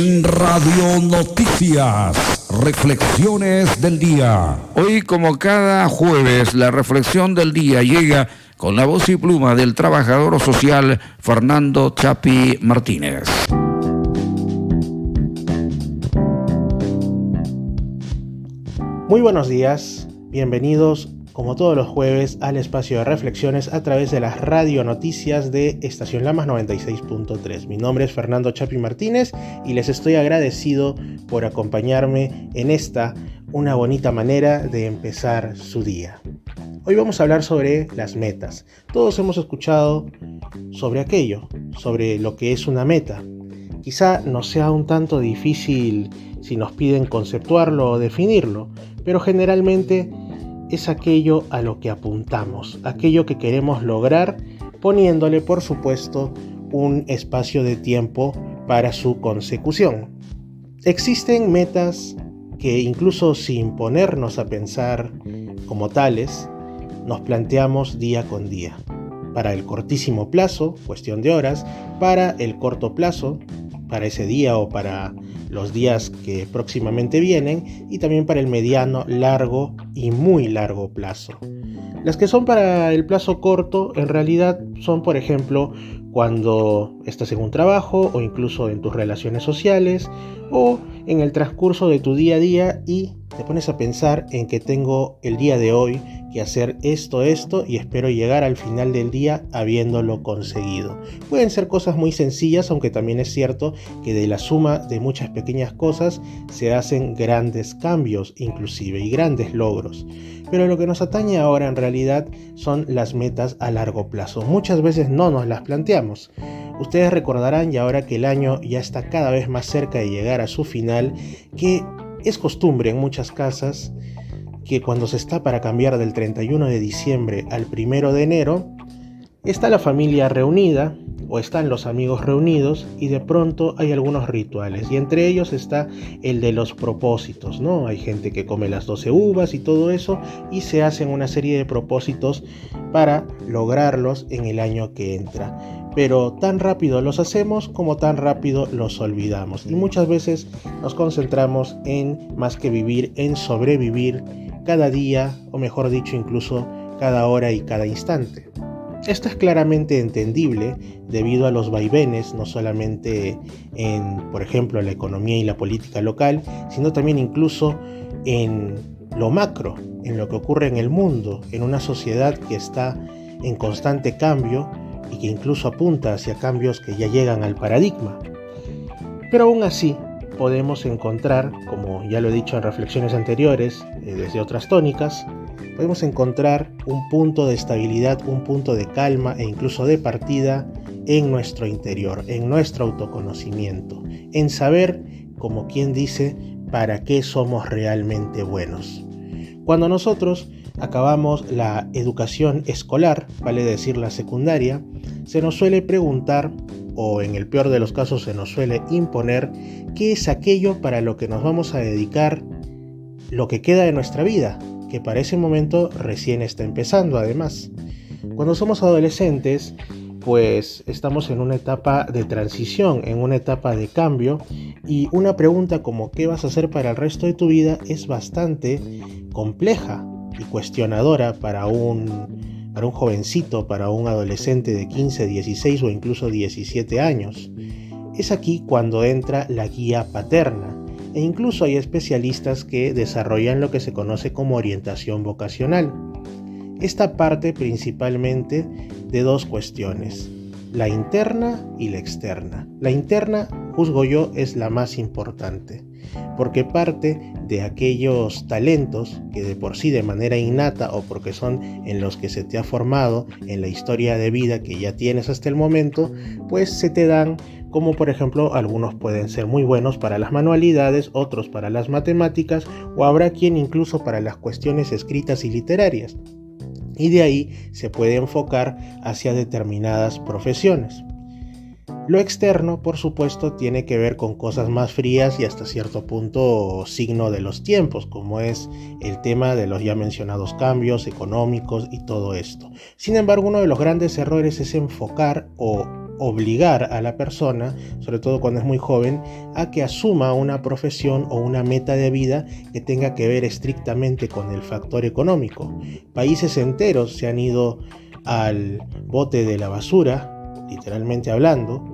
En Radio Noticias, reflexiones del día. Hoy, como cada jueves, la reflexión del día llega con la voz y pluma del trabajador social Fernando Chapi Martínez. Muy buenos días, bienvenidos como todos los jueves al espacio de reflexiones a través de las radio noticias de Estación Lamas 96.3. Mi nombre es Fernando Chapi Martínez y les estoy agradecido por acompañarme en una bonita manera de empezar su día. Hoy vamos a hablar sobre las metas. Todos hemos escuchado sobre aquello, sobre lo que es una meta. Quizá nos sea un tanto difícil si nos piden conceptuarlo o definirlo, pero generalmente es aquello a lo que apuntamos, aquello que queremos lograr, poniéndole, por supuesto, un espacio de tiempo para su consecución. Existen metas que incluso sin ponernos a pensar como tales, nos planteamos día con día. Para el cortísimo plazo, cuestión de horas, para el corto plazo, para ese día o para los días que próximamente vienen, y también para el mediano, largo y muy largo plazo. Las que son para el plazo corto en realidad son, por ejemplo, cuando estás en un trabajo o incluso en tus relaciones sociales o en el transcurso de tu día a día y te pones a pensar en que tengo el día de hoy que hacer esto y espero llegar al final del día habiéndolo conseguido. Pueden ser cosas muy sencillas, aunque también es cierto que de la suma de muchas pequeñas cosas se hacen grandes cambios inclusive y grandes logros. Pero lo que nos atañe ahora en realidad son las metas a largo plazo. Muchas veces no nos las planteamos. Ustedes recordarán, y ahora que el año ya está cada vez más cerca de llegar a su final, que es costumbre en muchas casas que cuando se está para cambiar del 31 de diciembre al 1 de enero, está la familia reunida o están los amigos reunidos y de pronto hay algunos rituales y entre ellos está el de los propósitos, ¿no? Hay gente que come las 12 uvas y todo eso y se hacen una serie de propósitos para lograrlos en el año que entra. Pero tan rápido los hacemos como tan rápido los olvidamos y muchas veces nos concentramos en, más que vivir, en sobrevivir cada día, o mejor dicho, incluso cada hora y cada instante. Esto es claramente entendible debido a los vaivenes, no solamente en, por ejemplo, la economía y la política local, sino también incluso en lo macro, en lo que ocurre en el mundo, en una sociedad que está en constante cambio y que incluso apunta hacia cambios que ya llegan al paradigma. Pero aún así, podemos encontrar, como ya lo he dicho en reflexiones anteriores, desde otras tónicas, podemos encontrar un punto de estabilidad, un punto de calma e incluso de partida en nuestro interior, en nuestro autoconocimiento, en saber, como quien dice, para qué somos realmente buenos. Cuando nosotros acabamos la educación escolar, vale decir la secundaria, se nos suele preguntar, o en el peor de los casos se nos suele imponer, qué es aquello para lo que nos vamos a dedicar lo que queda de nuestra vida, que para ese momento recién está empezando además. Cuando somos adolescentes, pues estamos en una etapa de transición, en una etapa de cambio, y una pregunta como ¿qué vas a hacer para el resto de tu vida? Es bastante compleja y cuestionadora para un jovencito, para un adolescente de 15, 16 o incluso 17 años. Es aquí cuando entra la guía paterna, e incluso hay especialistas que desarrollan lo que se conoce como orientación vocacional. Esta parte principalmente de dos cuestiones, la interna y la externa. La interna, juzgo yo, es la más importante, porque parte de aquellos talentos que de por sí de manera innata o porque son en los que se te ha formado en la historia de vida que ya tienes hasta el momento, pues se te dan, como por ejemplo algunos pueden ser muy buenos para las manualidades, otros para las matemáticas o habrá quien incluso para las cuestiones escritas y literarias. Y de ahí se puede enfocar hacia determinadas profesiones. Lo externo, por supuesto, tiene que ver con cosas más frías y hasta cierto punto signo de los tiempos, como es el tema de los ya mencionados cambios económicos y todo esto. Sin embargo, uno de los grandes errores es enfocar o obligar a la persona, sobre todo cuando es muy joven, a que asuma una profesión o una meta de vida que tenga que ver estrictamente con el factor económico. Países enteros se han ido al bote de la basura, literalmente hablando,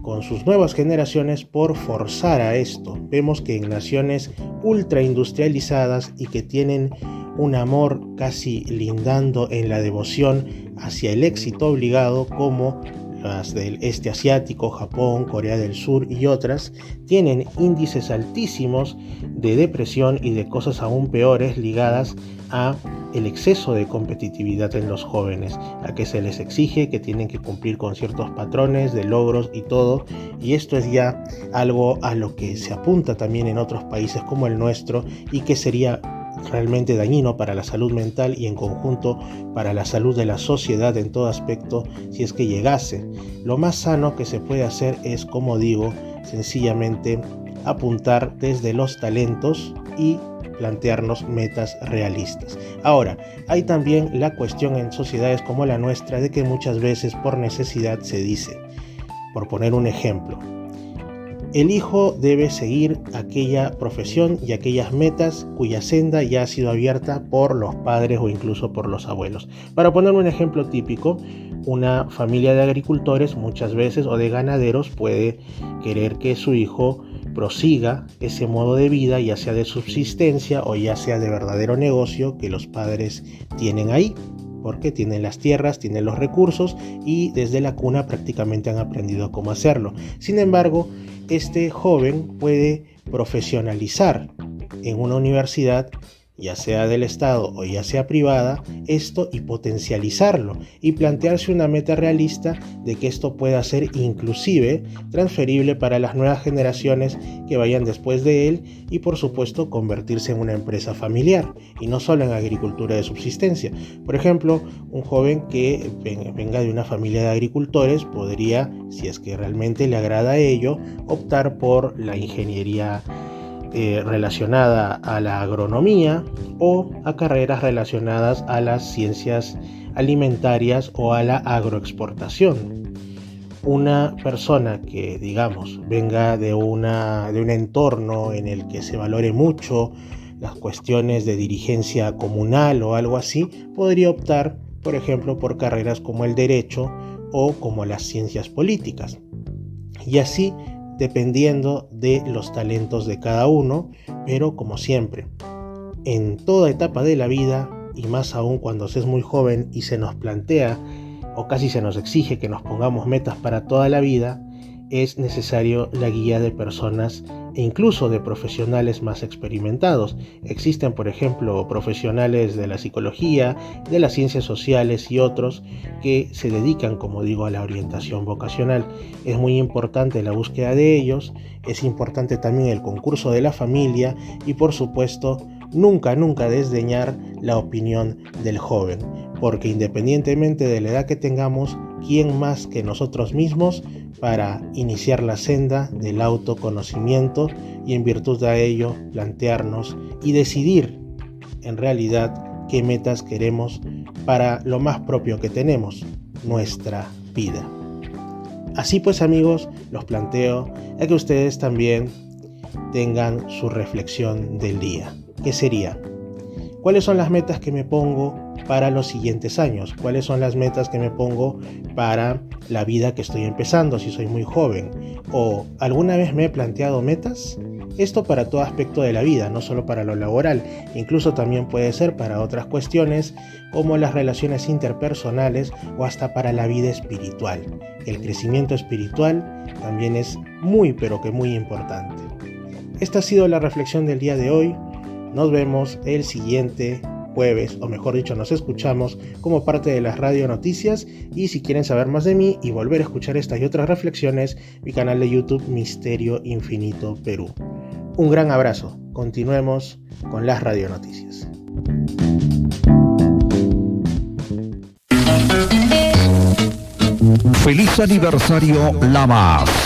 con sus nuevas generaciones por forzar a esto. Vemos que en naciones ultra industrializadas y que tienen un amor casi lindando en la devoción hacia el éxito obligado, como las del este asiático, Japón, Corea del Sur y otras, tienen índices altísimos de depresión y de cosas aún peores ligadas a el exceso de competitividad en los jóvenes, a que se les exige que tienen que cumplir con ciertos patrones de logros y todo, y esto es ya algo a lo que se apunta también en otros países como el nuestro y que sería realmente dañino para la salud mental y en conjunto para la salud de la sociedad en todo aspecto si es que llegase. Lo más sano que se puede hacer es, como digo, sencillamente apuntar desde los talentos y plantearnos metas realistas. Ahora, hay también la cuestión en sociedades como la nuestra de que muchas veces por necesidad se dice, por poner un ejemplo, el hijo debe seguir aquella profesión y aquellas metas cuya senda ya ha sido abierta por los padres o incluso por los abuelos. Para poner un ejemplo típico, una familia de agricultores muchas veces o de ganaderos puede querer que su hijo prosiga ese modo de vida, ya sea de subsistencia o ya sea de verdadero negocio que los padres tienen ahí, porque tienen las tierras, tienen los recursos y desde la cuna prácticamente han aprendido cómo hacerlo. Sin embargo, este joven puede profesionalizar en una universidad, ya sea del Estado o ya sea privada, esto y potencializarlo y plantearse una meta realista de que esto pueda ser inclusive transferible para las nuevas generaciones que vayan después de él y por supuesto convertirse en una empresa familiar y no solo en agricultura de subsistencia. Por ejemplo, un joven que venga de una familia de agricultores podría, si es que realmente le agrada ello, optar por la ingeniería relacionada a la agronomía o a carreras relacionadas a las ciencias alimentarias o a la agroexportación. Una persona que, digamos, venga de un entorno en el que se valore mucho las cuestiones de dirigencia comunal o algo así, podría optar, por ejemplo, por carreras como el derecho o como las ciencias políticas. Y así dependiendo de los talentos de cada uno, pero como siempre, en toda etapa de la vida, y más aún cuando se es muy joven y se nos plantea o casi se nos exige que nos pongamos metas para toda la vida, es necesario la guía de personas e incluso de profesionales más experimentados. Existen, por ejemplo, profesionales de la psicología, de las ciencias sociales y otros que se dedican, como digo, a la orientación vocacional. Es muy importante la búsqueda de ellos, es importante también el concurso de la familia y, por supuesto, nunca desdeñar la opinión del joven, porque independientemente de la edad que tengamos, ¿quién más que nosotros mismos para iniciar la senda del autoconocimiento y en virtud de ello plantearnos y decidir en realidad qué metas queremos para lo más propio que tenemos, nuestra vida? Así pues, amigos, los planteo a que ustedes también tengan su reflexión del día. ¿Qué sería? ¿Cuáles son las metas que me pongo para los siguientes años? ¿Cuáles son las metas que me pongo para la vida que estoy empezando si soy muy joven? ¿O alguna vez me he planteado metas? Esto para todo aspecto de la vida, no solo para lo laboral, incluso también puede ser para otras cuestiones como las relaciones interpersonales o hasta para la vida espiritual. El crecimiento espiritual también es muy pero que muy importante. Esta ha sido la reflexión del día de hoy. Nos vemos el siguiente jueves, o mejor dicho, nos escuchamos como parte de las Radio Noticias. Y si quieren saber más de mí y volver a escuchar estas y otras reflexiones, mi canal de YouTube Misterio Infinito Perú. Un gran abrazo. Continuemos con las Radio Noticias. Feliz aniversario, Lamas.